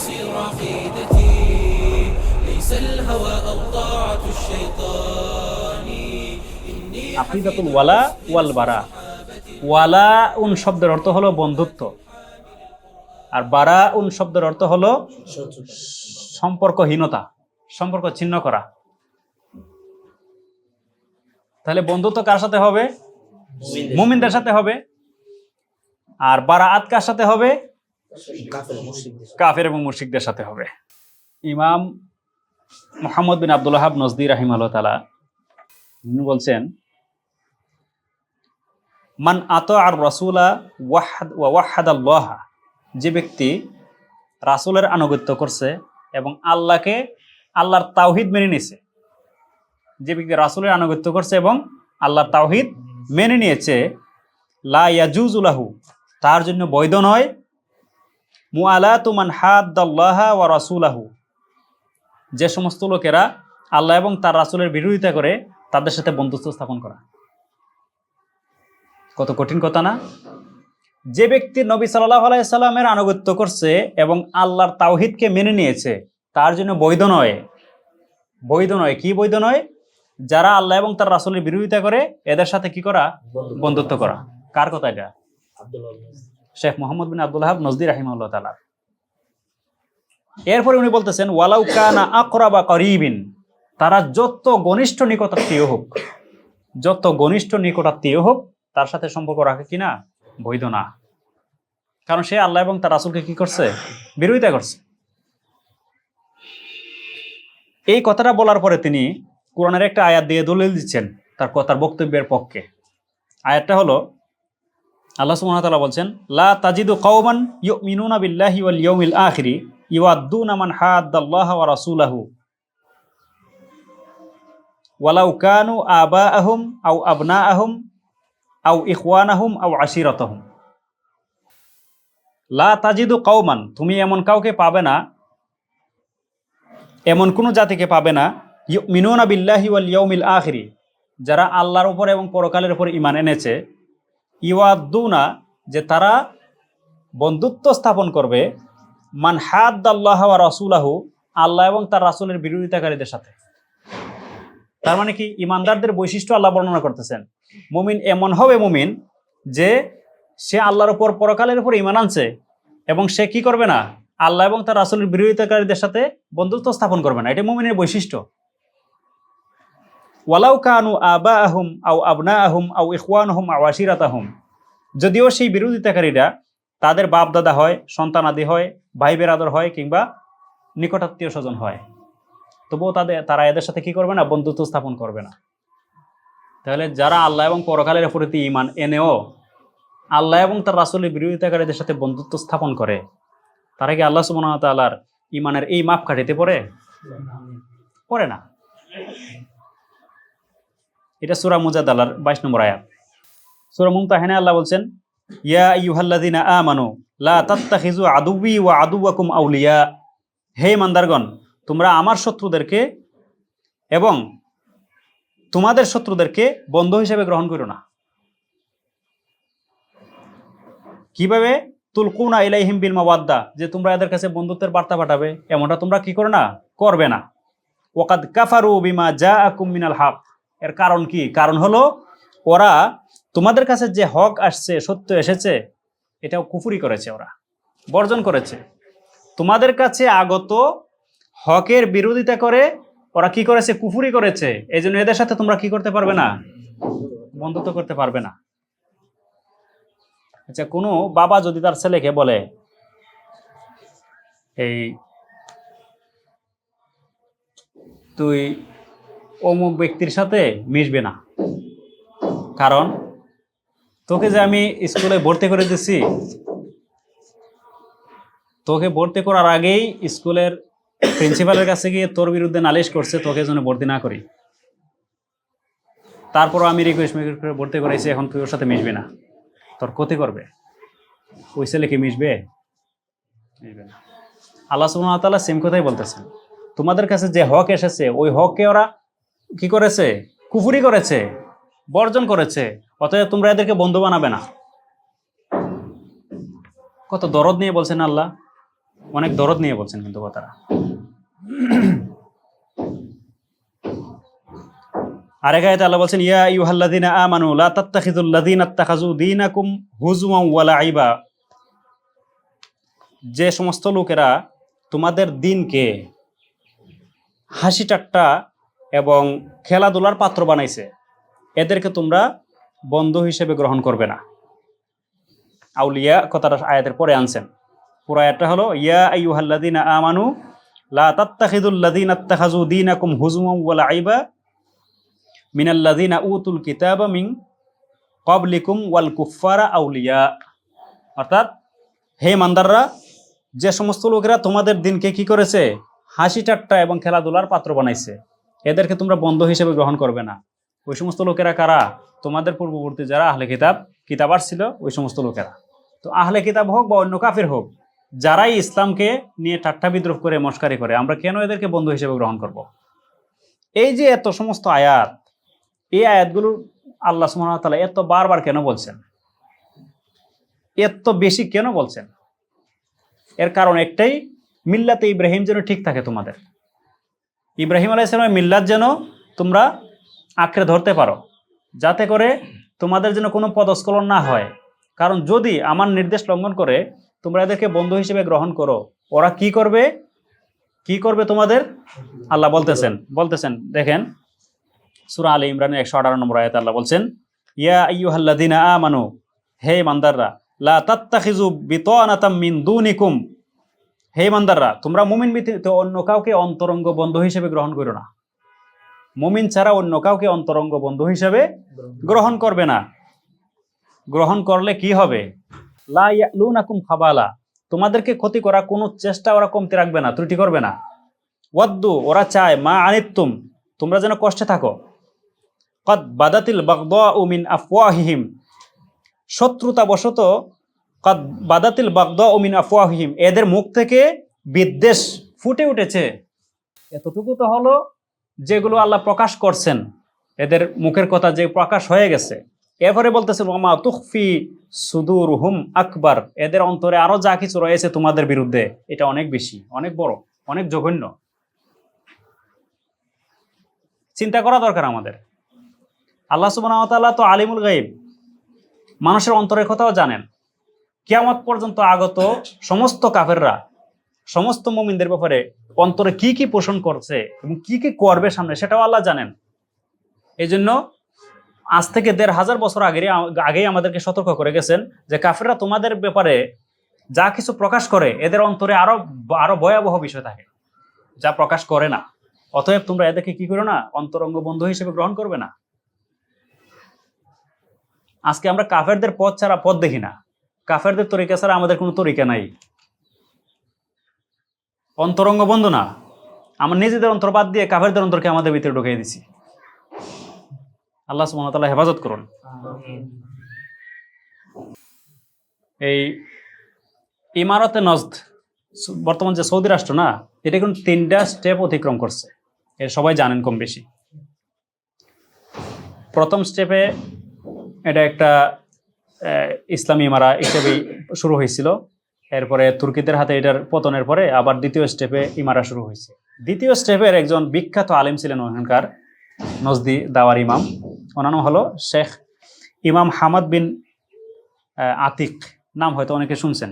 يصير عقيدتي ليس الهوى أو طاعة الشيطان إني আকিদাতুল ওয়ালা ওয়াল বারা। ওয়ালা উন শব্দের অর্থ হলো বন্ধুত্ব, আর বারা উন শব্দের অর্থ হলো সম্পর্কহীনতা, সম্পর্ক ছিন্ন করা। তাহলে বন্ধুত্ব কার সাথে হবে? মুমিনদের সাথে হবে। আর বারাআত কার সাথে হবে? কাফের এবং মুশরিকদের সাথে হবে। ইমাম মুহাম্মদ বিন আব্দুল ওয়াহাব নজদি রাহিমাহুল্লাহ তাআলা তিনি বলছেন, মান আতাআর রাসূলা ওয়াহাদাল্লাহ, যে ব্যক্তি রাসূলের আনুগত্য করছে এবং আল্লাহকে, আল্লাহর তাওহীদ মেনে নিয়েছে, যে ব্যক্তি রাসূলের আনুগত্য করছে এবং আল্লাহর তাওহীদ মেনে নিয়েছে, লা ইয়াজুজু লাহু, তার জন্য বৈধ নয়, মুআলাতু মান হাদ্দাল্লাহ ওয়া রাসূলাহু, যে সমস্ত লোকেরা আল্লাহ এবং তার রাসূলের বিরোধিতা করে তাদের সাথে বন্ধুত্ব স্থাপন করা। কত কঠিন কথা না? যে ব্যক্তি নবী সাল্লাল্লাহু আলাইহি সাল্লামের আনুগত্য করছে এবং আল্লাহর তাওহীদকে মেনে নিয়েছে, তার জন্য বৈধ নয়। বৈধ নয়, কি বৈধ নয়? যারা আল্লাহ এবং তার রাসূলের বিরোধিতা করে এদের সাথে কি করা? বন্ধুত্ব করা। কার কথা এটা? শেখ মুহাম্মদ বিন আব্দুল ওয়াহাব নজদি রাহিমাহুল্লাহ তাআলা। এরপরে উনি বলতেছেন, ওয়ালাউ কানা আকরাবা করিবিন, তারা যত ঘনিষ্ঠ নিকটাত্মীয় হোক, যত ঘনিষ্ঠ নিকটাত্মীয় হোক, তার সাথে সম্পর্ক রাখে কিনা? বৈধ না। কারণ সে আল্লাহ এবং তার রাসূলকে কি করছে? বিরোধিতা করছে। এই কথাটা বলার পরে তিনি কোরআনের একটা আয়াত দিয়ে দলিল দিচ্ছেন তার বক্তব্যের পক্ষে। আয়াতটা হলো, আল্লাহ সুবহানাহু ওয়া তাআলা বলছেন, লা তাজিদু কওমান ইউমিনুনা বিল্লাহি ওয়াল ইয়াউমিল আখিরি ইউআদ্দুনা মান হাদ্দাল্লাহ ওয়া রাসূলাহু ওয়ালাউ কানু আবাআহুম আও আবনাআহুম আও ইখওয়ানাহুম আও আশিরাতাহুম। লা তাজিদু কওমান, তুমি এমন কাউকে পাবে না, এমন কোন জাতিকে পাবে না, ইউমিনুনা বিল্লাহি ওয়াল ইয়াউমিল আখিরি, যারা আল্লাহর উপর এবং পরকালের উপর ঈমান এনেছে, ইউআদ্দুনা, যে তারা বন্ধুত্ব স্থাপন করবে, মান হাদ্দাল্লাহ ওয়া রাসূলাহু, আল্লাহ এবং তার রাসূলের বিরোধিতাকারীদের সাথে। তার মানে কি? ইমানদারদের বৈশিষ্ট্য আল্লাহ বর্ণনা করতেছেন। মুমিন এমন হবে মুমিন যে সে আল্লাহর উপর পরকালের উপর ঈমান আনছে এবং সে কি করবে না? আল্লাহ এবং তার রাসূলের বিরোধিতাকারীদের সাথে বন্ধুত্ব স্থাপন করবে না। এটা মুমিনের বৈশিষ্ট্য। ওয়ালাউ কানু আবাআহুম আও আবনাআহুম আও ইখওয়ানুহুম আও আশিরাতাহুম, যদিও সেই বিরোধিতাকারীরা তাদের বাপ দাদা হয়, সন্তানাদি হয়, ভাই বেরাদর হয়, কিংবা নিকটাত্মীয় স্বজন হয়, তবুও তারা এদের সাথে কি করবে না? বন্ধুত্ব স্থাপন করবে না। তাহলে যারা আল্লাহ এবং পরকালের প্রতি ঈমান এনেও আল্লাহ এবং তার রাসূলের বিরোধিতাকারীদের সাথে বন্ধুত্ব স্থাপন করে, তারা কি আল্লাহ সুবহানাহু ওয়া তাআলার ঈমানের এই মাপকাঠিতে পড়ে না? এটা সূরা মুজাদালার 22 নম্বর আয়াত। সূরা মুমতাহিনা আল্লাহ বলছেন, ইয়া আইয়ুহাল্লাযীনা আমানু লা তাত্তাখিযু আদুওয়ি ওয়া আদুওয়াকুম আউলিয়া, হে ইমানদারগণ, তোমরা আমার শত্রুদেরকে এবং তোমাদের শত্রুদেরকে বন্ধু হিসেবে গ্রহণ করো না। কিভাবে? তুলকুনা ইলাইহিম বিল মাওয়াদ্দা, যে তোমরা এদের কাছে বন্ধুত্বের বার্তা পাঠাবে, এমনটা তোমরা কি করো না? করবে না। ওয়াকাদ কাফারু বিমা জাআকুম মিনাল হক, এর কারণ কি? কারণ হলো ওরা তোমাদের কাছে যে হক আসছে, সত্য এসেছে, এটাও কুফরি করেছে, ওরা বর্জন করেছে। তোমাদের কাছে আগত হকের বিরোধিতা করে ওরা কি করেছে? কুফরি করেছে। এই জন্য এদের সাথে তোমরা কি করতে পারবে না? বন্ধুত্ব করতে পারবে না। আচ্ছা, কোনো বাবা যদি তার ছেলেকে বলে, এই তুই অমুক ব্যক্তির সাথে মিশবে না, কারণ তোকে যে আমি স্কুলে ভর্তি করে দিচ্ছি, তোকে ভর্তি করার আগেই স্কুলের প্রিন্সিপালের কাছে গিয়ে তোর বিরুদ্ধে নালিশ করছে, তোকে যেন ভর্তি না করি। তারপরও আমি রিকোয়েস্ট করে ভর্তি করেছি, এখন তুই ওর সাথে মিশবি না, তোর ক্ষতি করবে। ওই ছেলে কি মিশবে? মিশবে না। আল্লাহ সুবহানাহু ওয়া তাআলা সেম কথাই বলতেছেন, তোমাদের কাছে যে হক এসেছে, ওই হককে ওরা কি করেছে? কুফরি করেছে, বর্জন করেছে। অতএব তোমরা এদেরকে বন্ধু বানাবে না। কত দরদ নিয়ে বলছেন আল্লাহ। অনেক দরদ নিয়ে বলছেন কিন্তু কথাটা। আরেক আয়াতে আল্লাহ বলছেন, ইয়া আইয়ুহাল্লাযীনা আমানু লা তাত্তাখিযুল্লাযীনা ইত্তাখাযু দীনাকুম হুজওয়ান ওয়া লাইবা, যে সমস্ত লোকেরা তোমাদের দিনকে হাসি ঠাট্টা এবং খেলাধুলার পাত্র বানাইছে, এদেরকে তোমরা বন্ধু হিসেবে গ্রহণ করবে না। আউলিয়া কথাটা আয়াতের পরে আনছেন। পুরো আয়াতটা হলো ইয়া আইয়ুহাল্লাযীনা আমানু লা তাত্তাখিযুল্লাযীনা ইত্তাখাযু দীনাকুম হুজওয়ান ওয়া লাইবা মিনাল্লাযীনা উতুল কিতাবা মিন ক্বাবলিকুম ওয়াল কুফফারা আউলিয়া। অর্থাৎ হে ইমানদাররা, যে সমস্ত লোকেরা তোমাদের দিনকে কি করেছে, হাসি ঠাট্টা এবং খেলাধুলার পাত্র বানাইছে, এদেরকে তোমরা বন্ধু হিসেবে গ্রহণ করবে না। ওই সমস্ত লোকেরা কারা? তোমাদের পূর্ববর্তী যারা আহলে কিতাব আসছিল, ওই সমস্ত লোকেরা। তো আহলে কিতাব হোক বা অন্য কাফির হোক, যারাই ইসলামকে নিয়ে ঠাট্টা বিদ্রুপ করে, মস্কারি করে, আমরা কেন এদেরকে বন্ধু হিসেবে গ্রহণ করব? এই যে এত সমস্ত আয়াত, এই আয়াতগুলো আল্লাহ সুবহানাহু ওয়া তাআলা এত বারবার কেন বলছেন, এত বেশি কেন বলছেন? এর কারণ একটাই, মিল্লাতে ইব্রাহিম যেন ঠিক থাকে তোমাদের। ইব্রাহিম আলাইহিস সালামের মিল্লাত যেন তোমরা আঁকড়ে ধরতে পারো, যাতে করে তোমাদের যেন কোনো পদস্খলন না হয়। কারণ যদি আমার নির্দেশ লঙ্ঘন করে তোমরা এদেরকে বন্ধু হিসেবে গ্রহণ করো, ওরা কি করবে তোমাদের? আল্লাহ বলতেছেন দেখেন, সূরা আলে ইমরানের 118 নম্বর আয়াতে আল্লাহ বলছেন, ইয়া আইয়ুহাল্লাযীনা আমানু, হে ইমানদাররা, লা তাত্তাখিযু বিতানাতাম মিন দুনিকুম, হে ইমানদাররা, তোমরা মুমিন ব্যতীত অন্য কাউকে অন্তরঙ্গ বন্ধু হিসেবে গ্রহণ করো না। মুমিন ছাড়া অন্য কাউকে অন্তরঙ্গ বন্ধু হিসেবে গ্রহণ করবে না। গ্রহণ করলে কি হবে? লা ইয়ালুনাকুম খাবালা, তোমাদেরকে ক্ষতি করা কোনো চেষ্টা ওরা কমতে রাখবে না, ত্রুটি করবে না। ওয়াদ্দু, ওরা চায়, মা আনিতুম, তোমরা যেন কষ্টে থাকো। কদ বাদাতিল বাগদাউ মিন আফওয়াহিহিম, শত্রুতাবশত, কদ বাদাতিল বাগদাউ মিন আফওয়াহিহিম, এদের মুখ থেকে বিদ্বেষ ফুটে উঠেছে। এতটুকু তো হলো যেগুলো আল্লাহ প্রকাশ করছেন, এদের মুখের কথা যে প্রকাশ হয়ে গেছে। এরপরে বলতেছেন, ওমা তুখফি সুদুরহুম আকবার, এদের অন্তরে আরো যা কিছু রয়েছে তোমাদের বিরুদ্ধে, এটা অনেক বেশি, অনেক বড়, অনেক জঘন্য। চিন্তা করা দরকার আমাদের। আল্লাহ সুবহানাহু ওয়া তাআলা তো আলিমুল গায়ব, মানুষের অন্তরের কথাও জানেন। কিয়ামত পর্যন্ত আগত সমস্ত কাফেররা সমস্ত মুমিনদের ব্যাপারে অন্তরে কি কি পোষণ করছে এবং কি কি করবে সামনে, সেটাও আল্লাহ জানেন। এই জন্য আজ থেকে ১৫০০ বছর আগেই আমাদেরকে সতর্ক করে গেছেন যে কাফেররা তোমাদের ব্যাপারে যা কিছু প্রকাশ করে, এদের অন্তরে আরো ভয়াবহ বিষয় থাকে যা প্রকাশ করে না। অতএব তোমরা এদেরকে কি করো না, অন্তরঙ্গ বন্ধু হিসেবে গ্রহণ করবে না। আজকে আমরা কাফেরদের পথ ছাড়া পথ দেখি না, কাফেরদের তরিকা ছাড়া আমাদের কোনো তরিকা নাই। অন্তরঙ্গ বন্ধু না, আমরা নিজেদের অন্তর বাদ দিয়ে কাফেরদের অন্তরকে আমাদের ভিতরে ঢুকিয়ে দিছি। আল্লাহ সুবহানাহু ওয়া তাআলা হেফাজত করুন। এই ইমারতে নজদ, বর্তমান যে সৌদি রাষ্ট্র না, এটা কিন্তু 3টা স্টেপ অতিক্রম করছে, এর সবাই জানেন কম বেশি। প্রথম স্টেপে এটা একটা ইসলামী ইমারা হিসেবেই শুরু হয়েছিল। এরপরে তুর্কিদের হাতে এটার পতনের পরে আবার দ্বিতীয় স্টেপে ইমারা শুরু হয়েছে। দ্বিতীয় স্টেপের একজন বিখ্যাত আলিম ছিলেন ওখানকার, নজদি দাওয়ার ইমাম, ওনার নাম হলো শেখ ইমাম হামাদ বিন আতিক, নাম হয়তো অনেকে শুনছেন,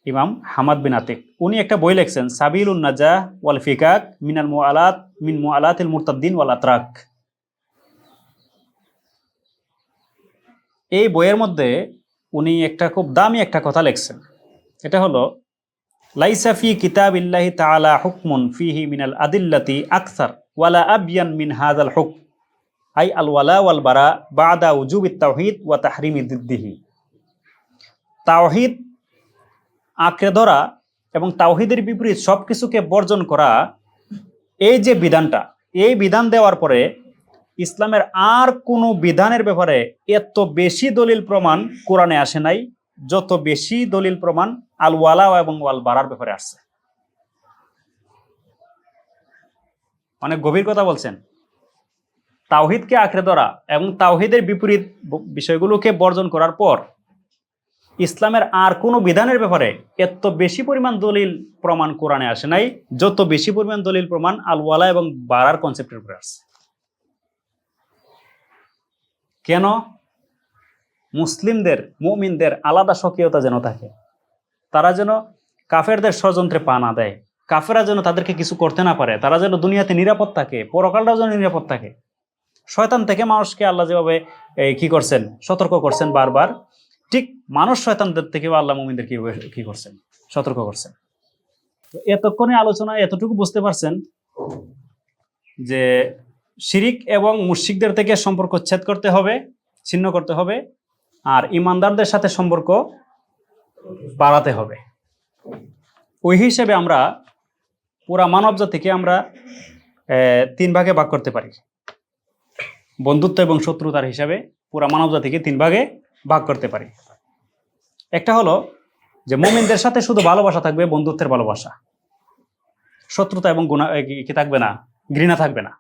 ইমাম হামাদ বিন আতিক। উনি একটা বই লিখছেন, সাবিলুন নাজাহ ওয়াল ফিকাক মিন মুআলাতিল মুরতাদ্দিন ওয়াল আতরাক। এই বইয়ের মধ্যে উনি একটা খুব দামি একটা কথা লিখছেন, এটা হলো, লাইসা ফি কিতাবিল্লাহি তাআলা হুকমুন ফিহি মিনাল আদিল্লাতি আকসার ওয়ালা আবয়ান মিন হাযাল হুকম, আই আল ওয়ালা ওয়াল বারা বাদা উজুবিত তাওহীদ ওয়া তাহরিমি দিদ্দিহি। তাওহীদ আঁকড়ে ধরা এবং তাওহীদের বিপরীত সবকিছুকে বর্জন করা, এই যে বিধানটা, এই বিধান দেওয়ার পরে ইসলামের আর কোনো বিধানের ব্যাপারে এত বেশি দলিল প্রমাণ কোরআনে আসে নাই, যত বেশি দলিল প্রমাণ আল ওয়ালা এবং ওয়াল বারার ব্যাপারে আসছে। অনেক গভীর কথা বলছেন। তাওহীদকে আঁকড়ে ধরা এবং তাওহীদের বিপরীত বিষয়গুলোকে বর্জন করার পর ইসলামের আর কোনো বিধানের ব্যাপারে এত বেশি পরিমাণ দলিল প্রমাণ কোরআনে আসে নাই, যত বেশি পরিমাণ দলিল প্রমাণ আল ওয়ালা এবং বারার কনসেপ্টের উপরে আসছে। কেন? মুসলিমদের, মুমিনদের আলাদা স্বকীয়তা যেন থাকে, তারা যেন কাফেরদের ষড়যন্ত্রে পা না দেয়, কাফেরা যেন তাদেরকে কিছু করতে না পারে, তারা যেন দুনিয়াতে নিরাপদ থাকে, পরকালটাও যেন নিরাপদ থাকে। শয়তান থেকে মানুষকে আল্লাহ যেভাবে কি করছেন, সতর্ক করছেন বারবার, ঠিক মানুষ শয়তানদের থেকেও আল্লাহ মুমিনদের কি করছেন, সতর্ক করছেন। তো এতক্ষণে আলোচনা এতটুকু বুঝতে পারছেন যে শিরিক এবং মুশরিকদের থেকে সম্পর্ক ছেদ করতে হবে, ছিন্ন করতে হবে, আর ইমানদারদের সাথে সম্পর্ক বাড়াতে হবে। ওই হিসেবে আমরা পুরা মানব জাতিকে আমরা 3 ভাগে ভাগ করতে পারি। বন্ধুত্ব এবং শত্রুতার হিসাবে পুরা মানব জাতিকে 3 ভাগে ভাগ করতে পারি। একটা হলো যে মুমিনদের সাথে শুধু ভালোবাসা থাকবে, বন্ধুত্বের ভালোবাসা, শত্রুতা এবং গুনাহ কি থাকবে না, ঘৃণা থাকবে না।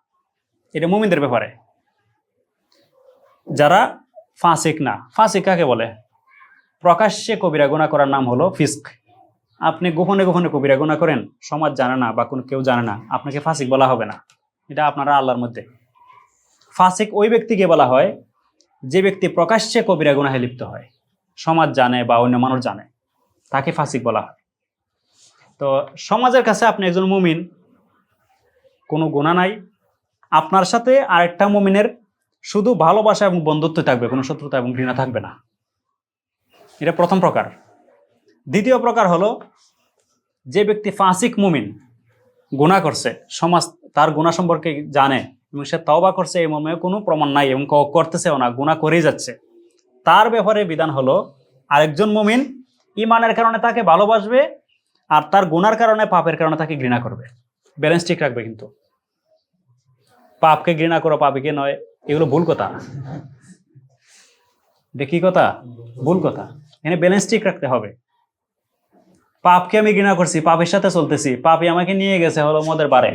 এটা মুমিনদের ব্যাপারে। যারা ফাসিক না, ফাসিক কাকে বলে? প্রকাশ্যে কবিরা গুনাহ করার নাম হলো ফিস্ক। আপনি গোপনে গোপনে কবিরা গুনাহ করেন, সমাজ জানে না বা কোনো কেউ জানে না, আপনাকে ফাসিক বলা হবে না। এটা আপনারা আল্লাহর মধ্যে। ফাসিক ওই ব্যক্তিকে বলা হয় যে ব্যক্তি প্রকাশ্যে কবিরা গুনাহে লিপ্ত হয়, সমাজ জানে বা অন্য মানুষ জানে, তাকে ফাসিক বলা হয়। তো সমাজের কাছে আপনি একজন মুমিন, কোনো গুনাহ নাই, আপনার সাথে আরেকটা মুমিনের শুধু ভালোবাসা এবং বন্ধুত্ব থাকবে, কোনো শত্রুতা এবং ঘৃণা থাকবে না। এটা প্রথম প্রকার। দ্বিতীয় প্রকার হলো যে ব্যক্তি ফাসিক মুমিন, গুনাহ করছে, সমাজ তার গুনাহ সম্পর্কে জানে এবং সে তওবা করছে, এই মর্মে কোনো প্রমাণ নাই এবং করতেছেও না, গুনাহ করেই যাচ্ছে, তার ব্যাপারে বিধান হলো আরেকজন মুমিন ঈমানের কারণে তাকে ভালোবাসবে আর তার গুনার কারণে, পাপের কারণে তাকে ঘৃণা করবে। ব্যালেন্স ঠিক রাখবে। কিন্তু পাপকে ঘৃণা করো, পাপীকে নয়, এগুলো ভুল কথা। এটা কি কথা? ভুল কথা। এখানে ব্যালেন্স ঠিক রাখতে হবে। পাপকে আমি ঘৃণা করছি, পাপের সাথে চলতেছি, পাপই আমাকে নিয়ে গেছে হলো মদের বারে,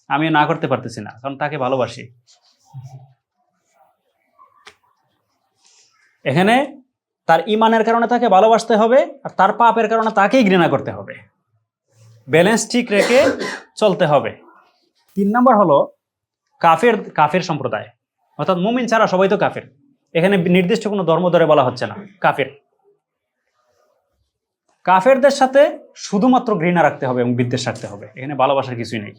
আমি না করতে পারতেছি না কারণ তাকে ভালোবাসি। এখানে তার ঈমানের কারণে তাকে ভালোবাসতে হবে আর তার পাপের কারণে তাকেই ঘৃণা করতে হবে। ব্যালেন্স ঠিক রেখে চলতে হবে। 3 নম্বর হলো কাফের সম্প্রদায়, অর্থাৎ মুমিন ছাড়া সবাই তো কাফের। এখানে নির্দিষ্ট কোনো ধর্ম ধরে বলা হচ্ছে না, কাফের। কাফেরদের সাথে শুধুমাত্র ঘৃণা রাখতে হবে এবং বিদ্বেষ রাখতে হবে, এখানে ভালোবাসার কিছুই নেই।